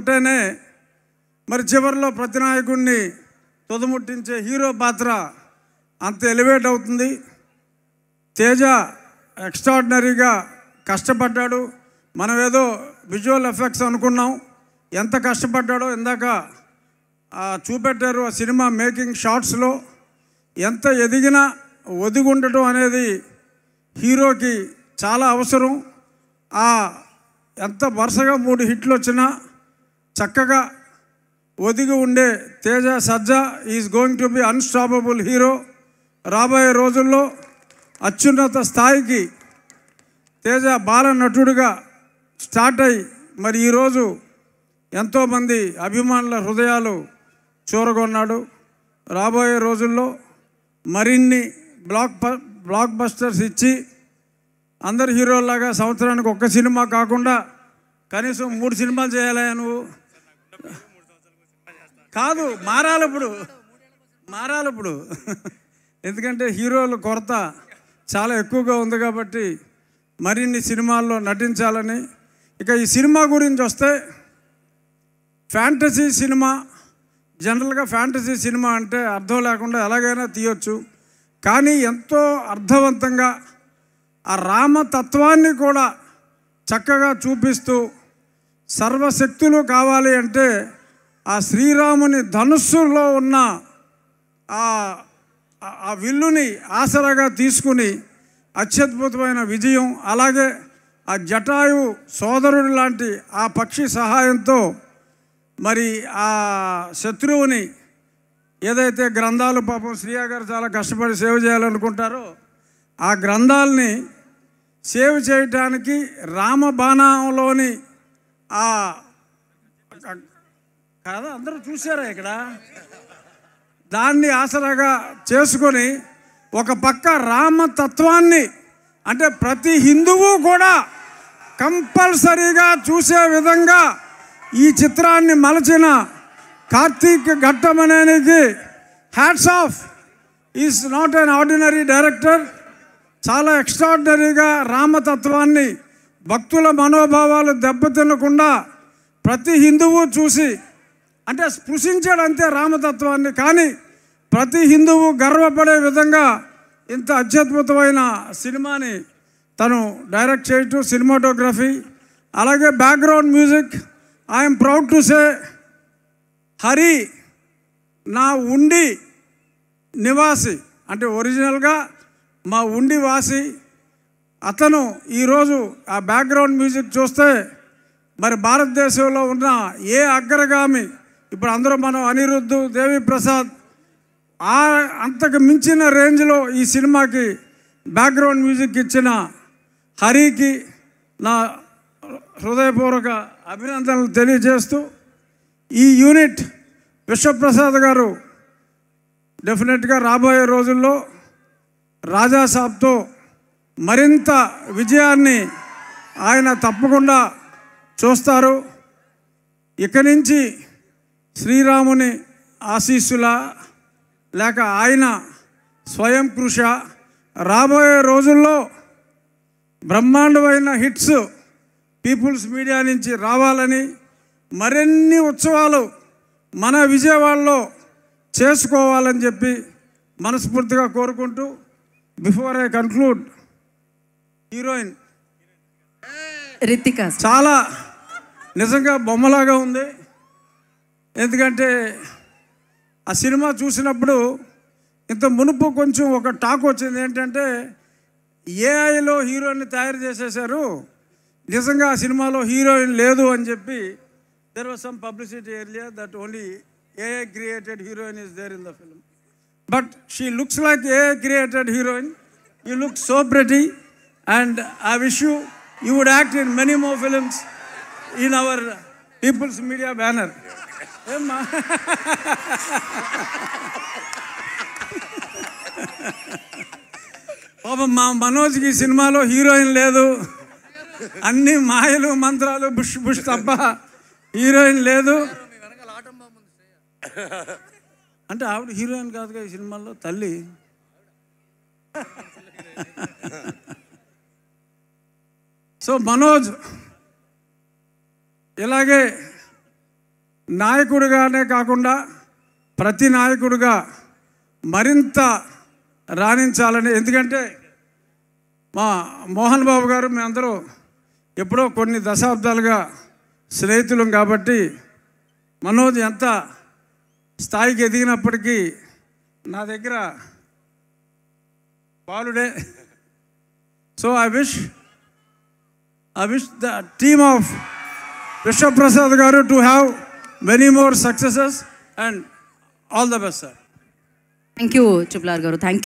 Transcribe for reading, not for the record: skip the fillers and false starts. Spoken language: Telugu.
ఉంటేనే మరి చివరిలో ప్రతినాయకుడిని తుదముట్టించే హీరో పాత్ర అంత ఎలివేట్ అవుతుంది. తేజ ఎక్స్ట్రాడినరీగా కష్టపడ్డాడు. మనం ఏదో విజువల్ ఎఫెక్ట్స్ అనుకున్నాం, ఎంత కష్టపడ్డాడో ఇందాక చూపెట్టారు ఆ సినిమా మేకింగ్ షాట్స్లో. ఎంత ఎదిగినా ఒదిగుండటం అనేది హీరోకి చాలా అవసరం. ఎంత వరుసగా 3 హిట్లు వచ్చినా చక్కగా ఒదిగి ఉండే Teja Sajja is going to be unstoppable hero. రాబోయే రోజుల్లో అత్యున్నత స్థాయికి తేజ బాల నటుడిగా స్టార్ట్ అయ్యి మరి ఈరోజు ఎంతోమంది అభిమానుల హృదయాలు చూరగొన్నాడు. రాబోయే రోజుల్లో మరిన్ని బ్లాక్ బస్టర్స్ ఇచ్చి అందరు హీరోల్లాగా సంవత్సరానికి 1 సినిమా కాకుండా కనీసం 3 సినిమాలు చేయాలి. నువ్వు కాదు, మారాలి ఇప్పుడు ఎందుకంటే హీరోల కొరత చాలా ఎక్కువగా ఉంది కాబట్టి మరిన్ని సినిమాల్లో నటించాలని. ఇక ఈ సినిమా గురించి వస్తే ఫ్యాంటసీ సినిమా, జనరల్గా ఫ్యాంటసీ సినిమా అంటే అర్థం లేకుండా ఎలాగైనా తీయొచ్చు, కానీ ఎంతో అర్థవంతంగా ఆ రామతత్వాన్ని కూడా చక్కగా చూపిస్తూ సర్వశక్తులు కావాలి అంటే ఆ శ్రీరాముని ధనుస్సులో ఉన్న ఆ విల్లుని ఆసరాగా తీసుకుని అత్యద్భుతమైన విజయం, అలాగే ఆ జటాయు సోదరుడు లాంటి ఆ పక్షి సహాయంతో మరి ఆ శత్రువుని ఏదైతే గ్రంథాలు పాపం శ్రీయా గారు చాలా కష్టపడి సేవ్ చేయాలనుకుంటారో ఆ గ్రంథాలని సేవ్ చేయటానికి రామబాణంలోని కాదా అందరూ చూసారా ఇక్కడ, దాన్ని ఆసరాగా చేసుకొని ఒక పక్క రామతత్వాన్ని అంటే ప్రతి హిందువు కూడా కంపల్సరీగా చూసే విధంగా ఈ చిత్రాన్ని మలచిన కార్తీక్ ఘట్టమనేనికి hats off. Is not an ordinary director. చాలా ఎక్స్ట్రాడినరీగా రామతత్వాన్ని భక్తుల మనోభావాలు దెబ్బతినకుండా ప్రతి హిందువు చూసి అంటే స్పృశించాడు అంతే రామతత్వాన్ని, కానీ ప్రతి హిందువు గర్వపడే విధంగా ఇంత అత్యద్భుతమైన సినిమాని తను డైరెక్ట్ చేయటం, సినిమాటోగ్రఫీ, అలాగే background music. I'm proud to say Hari నా ఉండి నివాసి అంటే ఒరిజినల్గా మా ఉండి వాసి అతను ఈరోజు ఆ బ్యాక్గ్రౌండ్ మ్యూజిక్ చూస్తే మరి భారతదేశంలో ఉన్న ఏ అగ్రగామి, ఇప్పుడు అందరూ మనం అనిరుద్ధ్, దేవి ప్రసాద్ అంతకు మించిన రేంజ్లో ఈ సినిమాకి బ్యాక్గ్రౌండ్ మ్యూజిక్ ఇచ్చిన హరికి నా హృదయపూర్వక అభినందనలు తెలియజేస్తూ ఈ యూనిట్ విశ్వప్రసాద్ గారు డెఫినెట్గా రాబోయే రోజుల్లో రాజాసాబ్తో మరింత విజయాన్ని ఆయన తప్పకుండా చూస్తారు. ఇక నుంచి శ్రీరాముని ఆశీస్సుల లేక ఆయన స్వయం కృష రాబోయే రోజుల్లో బ్రహ్మాండమైన హిట్స్ పీపుల్స్ మీడియా నుంచి రావాలని, మరిన్ని ఉత్సవాలు మన విజయవాడలో చేసుకోవాలని చెప్పి మనస్ఫూర్తిగా కోరుకుంటూ before I conclude, heroine Ritika చాలా నిజంగా బొమ్మలాగా ఉంది. ఎందుకంటే ఆ సినిమా చూసినప్పుడు ఇంత మునుపు కొంచెం ఒక టాక్ వచ్చింది ఏంటంటే ఏఐలో హీరోయిన్ని తయారు చేసేసారు, నిజంగా ఆ సినిమాలో హీరోయిన్ లేదు అని చెప్పి. There was some publicity earlier that only AI created heroine is there in the film, but she looks like AI created heroine. You look so pretty and I wish you would act in many more films in our People's Media banner. పాపం మా మనోజ్కి సినిమాలో హీరోయిన్ లేదు, అన్ని మాయలు మంత్రాలు బుష్ బుష్ తప్ప హీరోయిన్ లేదు. అంటే ఆవిడ హీరోయిన్ కాదుగా ఈ సినిమాలో, తల్లి. సో మనోజ్ ఇలాగే నాయకుడిగానే కాకుండా ప్రతి నాయకుడిగా మరింత రాణించాలని. ఎందుకంటే మా మోహన్ బాబు గారు మేమందరూ ఎప్పుడో కొన్ని దశాబ్దాలుగా స్నేహితులం కాబట్టి మనోజ్ ఎంత స్థాయికి ఎదిగినప్పటికీ నా దగ్గర బాలుడే. So I wish the team of Vishwaprasad garu to have many more successes and all the best sir. Thank you చుప్లార్ గారు. థ్యాంక్